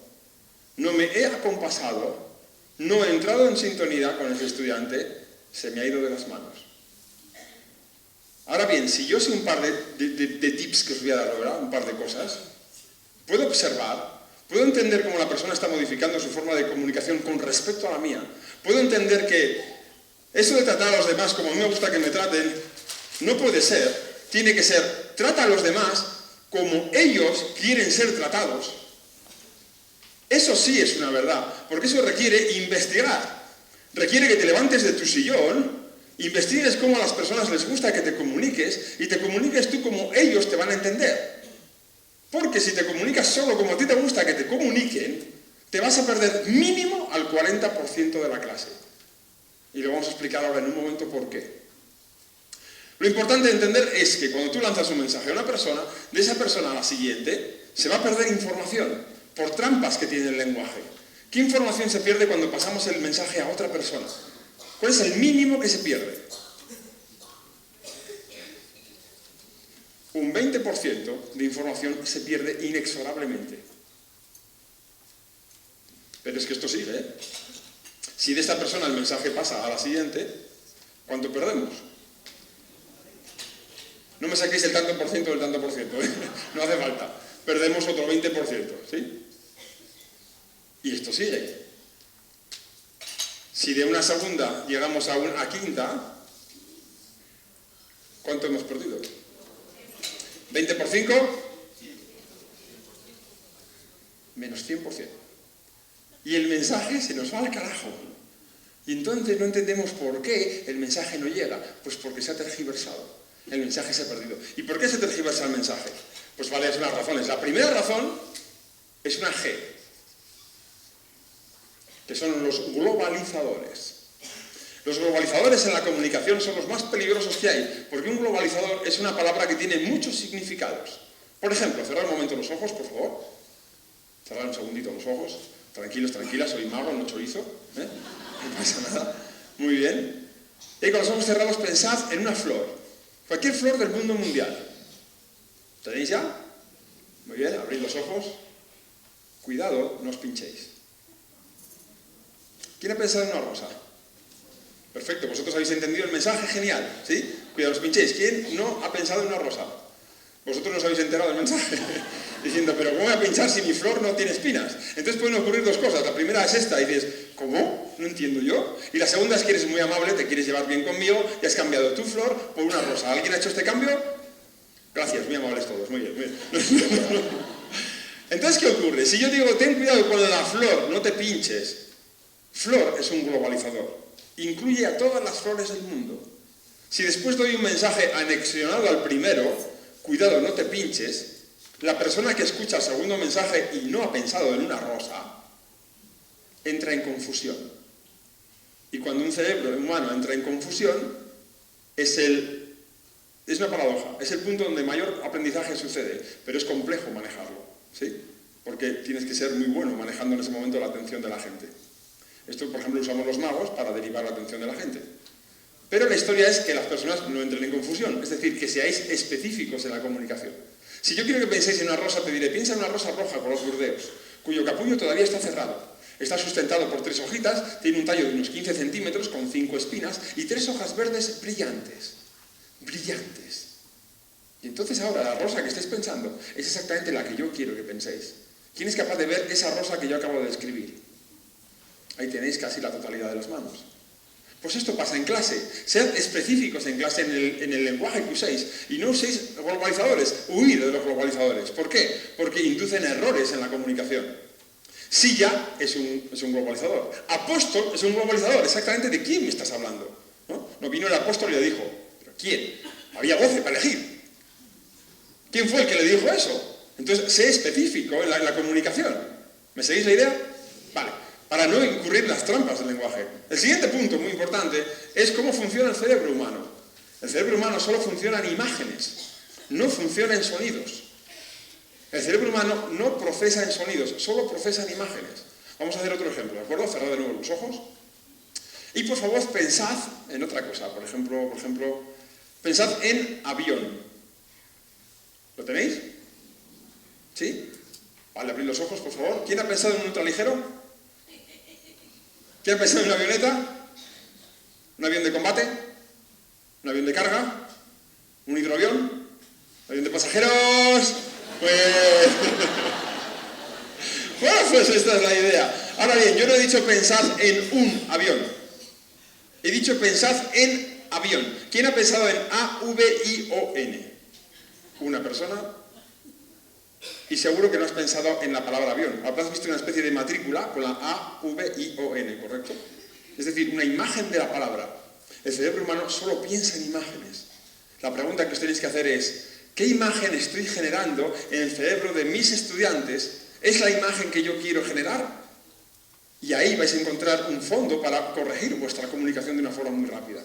no me he acompasado, no he entrado en sintonía con ese estudiante, se me ha ido de las manos. Ahora bien, si yo sé un par de tips que os voy a dar ahora, un par de cosas, puedo observar, puedo entender cómo la persona está modificando su forma de comunicación con respecto a la mía, puedo entender que eso de tratar a los demás como a mí me gusta que me traten, no puede ser, tiene que ser, trata a los demás como ellos quieren ser tratados. Eso sí es una verdad, porque eso requiere investigar, requiere que te levantes de tu sillón, investigues cómo a las personas les gusta que te comuniques y te comuniques tú como ellos te van a entender. Porque si te comunicas solo como a ti te gusta que te comuniquen, te vas a perder mínimo al 40% de la clase. Y lo vamos a explicar ahora en un momento por qué. Lo importante de entender es que cuando tú lanzas un mensaje a una persona, de esa persona a la siguiente, se va a perder información por trampas que tiene el lenguaje. ¿Qué información se pierde cuando pasamos el mensaje a otra persona? ¿Cuál es el mínimo que se pierde? Un 20% de información se pierde inexorablemente. Pero es que esto sigue, ¿eh? Si de esta persona el mensaje pasa a la siguiente, ¿cuánto perdemos? No me saquéis el tanto por ciento del tanto por ciento, ¿eh? No hace falta. Perdemos otro 20%, ¿sí? Y esto sigue. Si de una segunda llegamos a una quinta, ¿cuánto hemos perdido? ¿20 por 5? Menos 100%. Y el mensaje se nos va al carajo. Y entonces no entendemos por qué el mensaje no llega. Pues porque se ha tergiversado. El mensaje se ha perdido. ¿Y por qué se tergiversa el mensaje? Pues varias unas razones. La primera razón es una G, que son los globalizadores. Los globalizadores en la comunicación son los más peligrosos que hay, porque un globalizador es una palabra que tiene muchos significados. Por ejemplo, cerrar un momento los ojos, por favor. Cerrar un segundito los ojos. Tranquilos, tranquilas, soy mago, no chorizo. No pasa nada. Muy bien. Y con los ojos cerrados pensad en una flor. Cualquier flor del mundo mundial. ¿Tenéis ya? Muy bien, abrid los ojos. Cuidado, no os pinchéis. ¿Quién ha pensado en una rosa? Perfecto, vosotros habéis entendido el mensaje, genial, ¿sí? Cuidado, os pinchéis. ¿Quién no ha pensado en una rosa? Vosotros no os habéis enterado del mensaje. Diciendo, pero ¿cómo voy a pinchar si mi flor no tiene espinas? Entonces pueden ocurrir dos cosas. La primera es esta, y dices, ¿cómo? No entiendo yo. Y la segunda es que eres muy amable, te quieres llevar bien conmigo y has cambiado tu flor por una rosa. ¿Alguien ha hecho este cambio? Gracias, muy amables todos, muy bien, muy bien. Entonces, ¿qué ocurre? Si yo digo, ten cuidado con la flor, no te pinches. Flor es un globalizador. Incluye a todas las flores del mundo. Si después doy un mensaje anexionado al primero, cuidado, no te pinches, la persona que escucha el segundo mensaje y no ha pensado en una rosa, entra en confusión. Y cuando un cerebro humano entra en confusión, es una paradoja, es el punto donde mayor aprendizaje sucede, pero es complejo manejarlo, ¿sí? Porque tienes que ser muy bueno manejando en ese momento la atención de la gente. Esto, por ejemplo, usamos los magos para derivar la atención de la gente. Pero la historia es que las personas no entren en confusión, es decir, que seáis específicos en la comunicación. Si yo quiero que penséis en una rosa, te diré, piensa en una rosa roja con los burdeos, cuyo capullo todavía está cerrado. Está sustentado por 3 hojitas, tiene un tallo de unos 15 centímetros con 5 espinas y 3 hojas verdes brillantes. Brillantes. Y entonces ahora la rosa que estáis pensando es exactamente la que yo quiero que penséis. ¿Quién es capaz de ver esa rosa que yo acabo de describir? Ahí tenéis casi la totalidad de las manos. Pues esto pasa en clase. Sed específicos en clase en el lenguaje que uséis y no uséis globalizadores. Huid de los globalizadores. ¿Por qué? Porque inducen errores en la comunicación. Silla es un globalizador. Apóstol es un globalizador. Exactamente de quién me estás hablando. ¿No No, vino el apóstol y le dijo, ¿pero quién? Había 12 para elegir. ¿Quién fue el que le dijo eso? Entonces, sé específico en la comunicación. ¿Me seguís la idea? Vale, para no incurrir en las trampas del lenguaje. El siguiente punto, muy importante, es cómo funciona el cerebro humano. El cerebro humano solo funciona en imágenes, no funciona en sonidos. El cerebro humano no procesa en sonidos, solo procesa en imágenes. Vamos a hacer otro ejemplo, ¿de acuerdo? Cerrad de nuevo los ojos. Y por favor, pensad en otra cosa. Por ejemplo, pensad en avión. ¿Lo tenéis? ¿Sí? Vale, abrid los ojos, por favor. ¿Quién ha pensado en un ultraligero? ¿Quién ha pensado en una avioneta? ¿Un avión de combate? ¿Un avión de carga? ¿Un hidroavión? ¿Un avión de pasajeros? Pues... bueno, pues esta es la idea. Ahora bien, yo no he dicho pensad en un avión. He dicho pensad en avión. ¿Quién ha pensado en A-V-I-O-N? Una persona. Y seguro que no has pensado en la palabra avión. Habrás visto una especie de matrícula con la A-V-I-O-N, ¿correcto? Es decir, una imagen de la palabra. El cerebro humano solo piensa en imágenes. La pregunta que os tenéis que hacer es, ¿qué imagen estoy generando en el cerebro de mis estudiantes? ¿Es la imagen que yo quiero generar? Y ahí vais a encontrar un fondo para corregir vuestra comunicación de una forma muy rápida.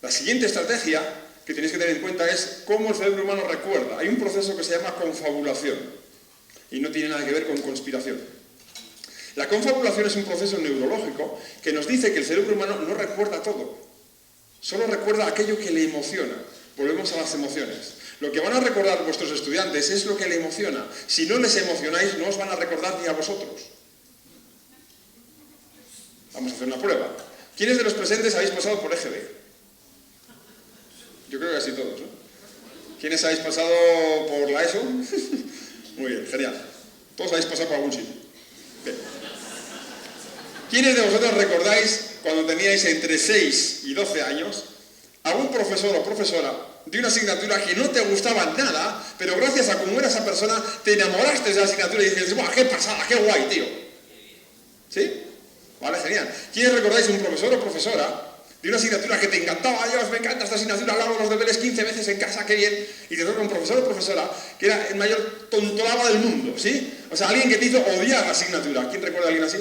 La siguiente estrategia que tenéis que tener en cuenta es cómo el cerebro humano recuerda. Hay un proceso que se llama confabulación y no tiene nada que ver con conspiración. La confabulación es un proceso neurológico que nos dice que el cerebro humano no recuerda todo, solo recuerda aquello que le emociona. Volvemos a las emociones. Lo que van a recordar vuestros estudiantes es lo que le emociona. Si no les emocionáis, no os van a recordar ni a vosotros. Vamos a hacer una prueba. ¿Quiénes de los presentes habéis pasado por EGB? Yo creo que casi todos, ¿no? ¿Quiénes habéis pasado por la ESO? Muy bien, genial. Todos habéis pasado por algún sitio. Bien. ¿Quiénes de vosotros recordáis cuando teníais entre 6 y 12 años algún profesor o profesora de una asignatura que no te gustaba nada, pero gracias a cómo era esa persona te enamoraste de esa asignatura y dices, ¡buah, qué pasada, qué guay, tío! ¿Sí? Vale, genial. ¿Quiénes recordáis un profesor o profesora de una asignatura que te encantaba? Dios, me encanta esta asignatura, hago los deberes 15 veces en casa, qué bien. Y te toca un profesor o profesora que era el mayor tontolaba del mundo, ¿sí? O sea, alguien que te hizo odiar la asignatura. ¿Quién recuerda a alguien así?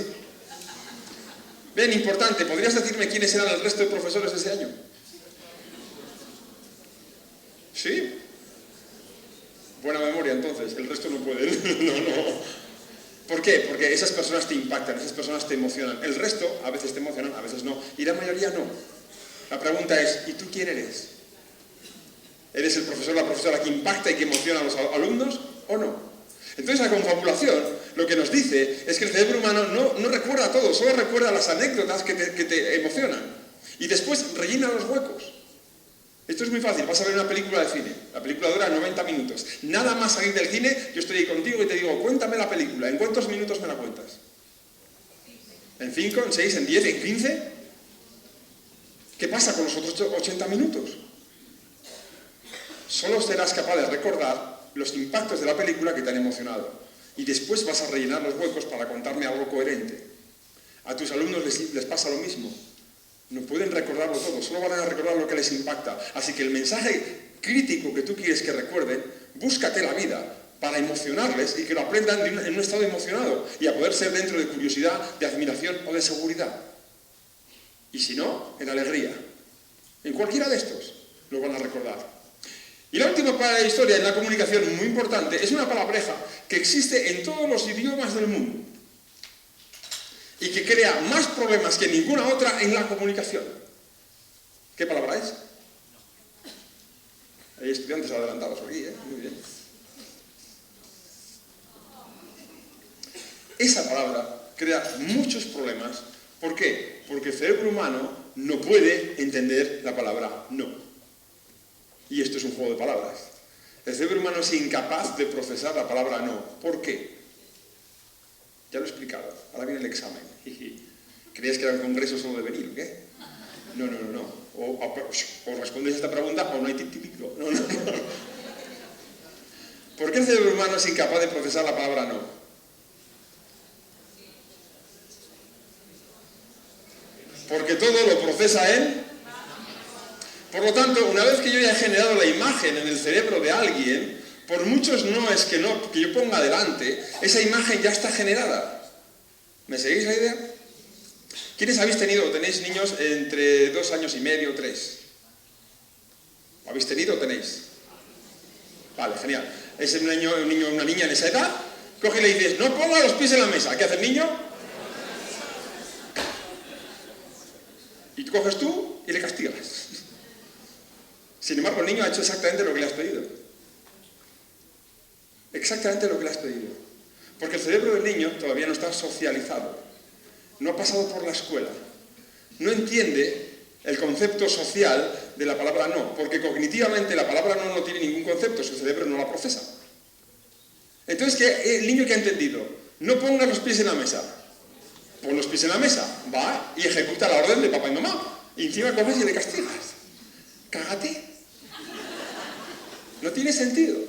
Bien, importante. ¿Podrías decirme quiénes eran el resto de profesores de ese año? ¿Sí? Buena memoria, entonces. El resto no puede. No. ¿Por qué? Porque esas personas te impactan, esas personas te emocionan. El resto a veces te emocionan, a veces no. Y la mayoría no. La pregunta es, ¿y tú quién eres? ¿Eres el profesor o la profesora que impacta y que emociona a los alumnos o no? Entonces la confabulación lo que nos dice es que el cerebro humano no recuerda todo, solo recuerda las anécdotas que te emocionan. Y después rellena los huecos. Esto es muy fácil, vas a ver una película de cine, la película dura 90 minutos. Nada más salir del cine, yo estoy ahí contigo y te digo, cuéntame la película, ¿en cuántos minutos me la cuentas? ¿En 5, en 6, en 10, en 15? ¿Qué pasa con los otros 80 minutos? Solo serás capaz de recordar los impactos de la película que te han emocionado. Y después vas a rellenar los huecos para contarme algo coherente. A tus alumnos les pasa lo mismo. No pueden recordarlo todo, solo van a recordar lo que les impacta. Así que el mensaje crítico que tú quieres que recuerden, búscate la vida para emocionarles y que lo aprendan en un estado emocionado y a poder ser dentro de curiosidad, de admiración o de seguridad. Y si no, en alegría. En cualquiera de estos lo van a recordar. Y la última historia en la comunicación, muy importante, es una palabreja que existe en todos los idiomas del mundo y que crea más problemas que ninguna otra en la comunicación. ¿Qué palabra es? Hay estudiantes adelantados aquí, ¿eh? Muy bien. Esa palabra crea muchos problemas. ¿Por qué? Porque el cerebro humano no puede entender la palabra no. Y esto es un juego de palabras. El cerebro humano es incapaz de procesar la palabra no. ¿Por qué? Ya lo he explicado. Ahora viene el examen. ¿Creías que era un congreso solo de venir o qué? No. O respondes a esta pregunta o no hay típico. No. ¿Por qué el cerebro humano es incapaz de procesar la palabra no? Porque todo lo procesa procesa en... Por lo tanto, una vez que yo ya he generado la imagen en el cerebro de alguien, por muchos noes que yo ponga delante, esa imagen ya está generada. ¿Me seguís la idea? ¿Quiénes habéis tenido o tenéis niños entre 2 años y medio, 3? ¿Habéis tenido o tenéis? Vale, genial. Es un niño o una niña en esa edad, coge y le dices, no ponga los pies en la mesa. ¿Qué hace el niño? Y tú coges tú y le castigas. Sin embargo, el niño ha hecho exactamente lo que le has pedido. Exactamente lo que le has pedido. Porque el cerebro del niño todavía no está socializado. No ha pasado por la escuela. No entiende el concepto social de la palabra no. Porque cognitivamente la palabra no tiene ningún concepto. Su cerebro no la procesa. Entonces, el niño que ha entendido, no ponga los pies en la mesa. Pon los pies en la mesa. Va y ejecuta la orden de papá y mamá. Y encima coges y le castigas. Cágate. No tiene sentido.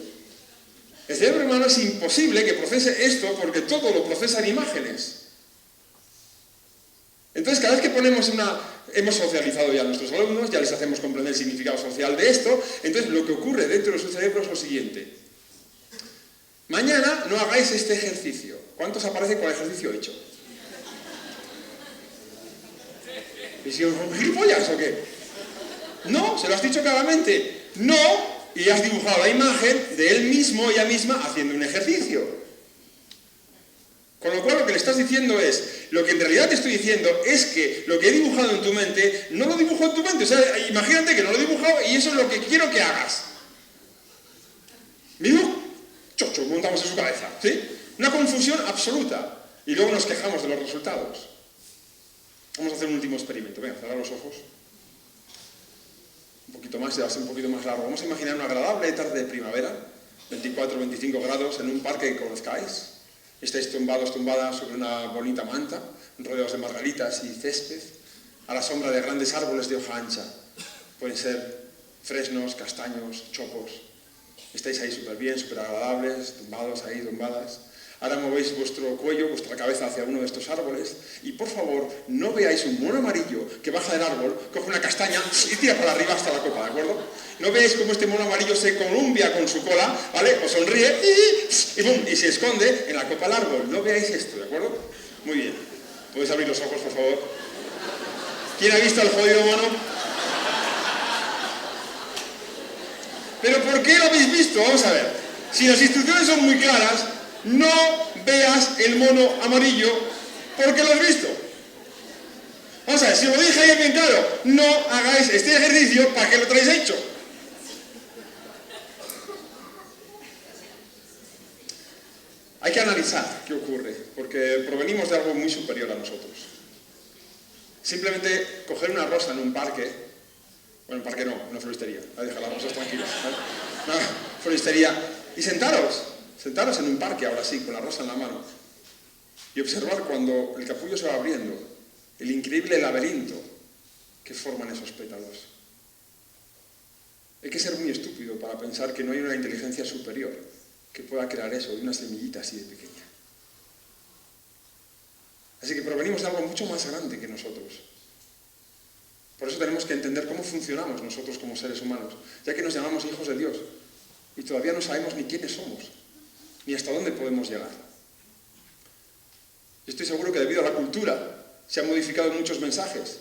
El cerebro humano es imposible que procese esto porque todo lo procesa en imágenes. Entonces, cada vez que hemos socializado ya a nuestros alumnos, ya les hacemos comprender el significado social de esto, entonces lo que ocurre dentro de su cerebro es lo siguiente. Mañana no hagáis este ejercicio. ¿Cuántos aparecen con el ejercicio hecho? ¿Y si os gilipollas o qué? No, se lo has dicho claramente. No. Y has dibujado la imagen de él mismo o ella misma haciendo un ejercicio. Con lo cual lo que le estás diciendo es, lo que en realidad te estoy diciendo es que lo que he dibujado en tu mente, no lo dibujo en tu mente. O sea, imagínate que no lo he dibujado y eso es lo que quiero que hagas. ¿Mismo? Chocho, montamos en su cabeza, ¿sí? Una confusión absoluta. Y luego nos quejamos de los resultados. Vamos a hacer un último experimento. Venga, cerrar los ojos. Un poquito más, va a ser un poquito más largo. Vamos a imaginar una agradable tarde de primavera, 24 o 25 grados, en un parque que conozcáis. Estáis tumbados, tumbadas sobre una bonita manta, rodeados de margaritas y césped, a la sombra de grandes árboles de hoja ancha. Pueden ser fresnos, castaños, chopos. Estáis ahí súper bien, súper agradables, tumbados ahí, tumbadas. Ahora movéis vuestro cuello, vuestra cabeza hacia uno de estos árboles y, por favor, no veáis un mono amarillo que baja del árbol, coge una castaña y tira para arriba hasta la copa, ¿de acuerdo? No veáis cómo este mono amarillo se columpia con su cola, ¿vale? O sonríe y se esconde en la copa del árbol. No veáis esto, ¿de acuerdo? Muy bien. ¿Podéis abrir los ojos, por favor? ¿Quién ha visto al jodido mono? ¿Pero por qué lo habéis visto? Vamos a ver. Si las instrucciones son muy claras, no veas el mono amarillo porque lo has visto. Vamos a ver, si lo dije ahí bien claro, no hagáis este ejercicio para que lo traéis hecho. Hay que analizar qué ocurre, porque provenimos de algo muy superior a nosotros. Simplemente coger una rosa en un parque, bueno, en parque no, en una floristería, dejar las rosas tranquilas, ¿vale? Una floristería, y sentaros en un parque, ahora sí, con la rosa en la mano, y observar cuando el capullo se va abriendo, el increíble laberinto que forman esos pétalos. Hay que ser muy estúpido para pensar que no hay una inteligencia superior que pueda crear eso de una semillita así de pequeña. Así que provenimos de algo mucho más grande que nosotros. Por eso tenemos que entender cómo funcionamos nosotros como seres humanos, ya que nos llamamos hijos de Dios y todavía no sabemos ni quiénes somos, ni hasta dónde podemos llegar. Yo estoy seguro que debido a la cultura se han modificado muchos mensajes.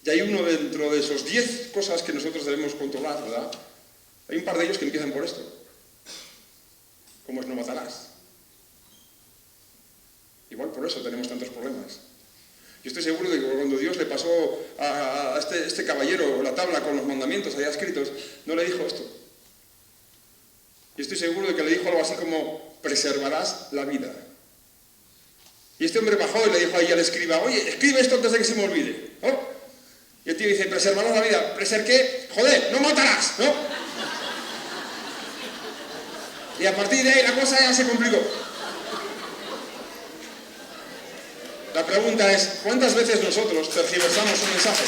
Y hay uno dentro de esos 10 cosas que nosotros debemos controlar, ¿verdad? Hay un par de ellos que empiezan por esto. ¿Cómo es no matarás? Igual por eso tenemos tantos problemas. Yo estoy seguro de que cuando Dios le pasó a este caballero la tabla con los mandamientos allá escritos, no le dijo esto. Y estoy seguro de que le dijo algo así como, preservarás la vida. Y este hombre bajó y le dijo ahí al escriba, oye, escribe esto antes de que se me olvide, ¿no? Y el tío dice, preservarás la vida. ¿Preser qué? Joder, no matarás, ¿no? Y a partir de ahí la cosa ya se complicó. La pregunta es, ¿cuántas veces nosotros tergiversamos un mensaje?